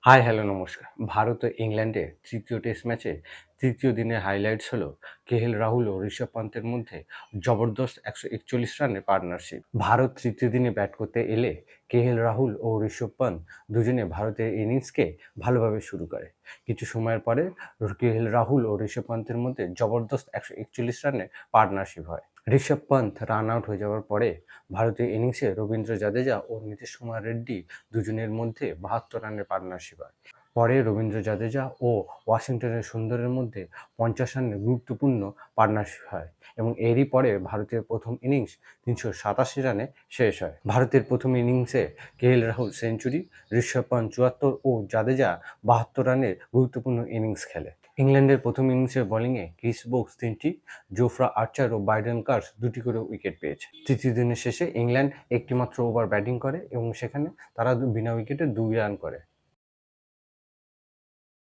Hi hello নমস্কার। ভারত ও ইংল্যান্ডের তৃতীয় টেস্ট ম্যাচে তৃতীয় দিনের হাইলাইটস হলো রাহুল ও ঋষভ পান্তের মধ্যে জবরদস্ত 141 রানের পার্টনারশিপ। ভারত তৃতীয় দিনে ব্যাট করতে এলে রাহুল ও ঋষভ পান্ত দুজনে ভারতের ইনিংসকে ভালোভাবে শুরু করে। কিছু সময়ের পরে রাহুল ও ঋষভ পান্তের মধ্যে জবরদস্ত 141 রানের পার্টনারশিপ হয়। ঋষভ পান্ত রান আউট হয়ে যাওয়ার পরে ভারতীয় ইনিংসে রবীন্দ্র জাদেজা ও নীতিশ কুমার রেড্ডি দুজনের মধ্যে 72 রানের পার্টনারশিপ হয়। পরে রবীন্দ্র জাদেজা ও ওয়াশিংটনের সুন্দরের মধ্যে 50 রানের গুরুত্বপূর্ণ পার্টনারশিপ হয় এবং এরই পরে ভারতের প্রথম ইনিংস 387 রানে শেষ হয়। ভারতের প্রথম ইনিংসে রাহুল সেঞ্চুরি, ঋষভ পান্ত 74 ও জাদেজা 72 রানের গুরুত্বপূর্ণ ইনিংস খেলে। ইংল্যান্ডের প্রথম ইনিংসের বোলিংয়ে ক্রিস ব্রুকস 3টি, জোফ্রা আর্চার ও বাইডেন কার্স 2টি করে উইকেট পেয়েছে। তৃতীয় দিনের শেষে ইংল্যান্ড একটিমাত্র ওভার ব্যাটিং করে এবং সেখানে তারা বিনা উইকেটে 2 রান করে।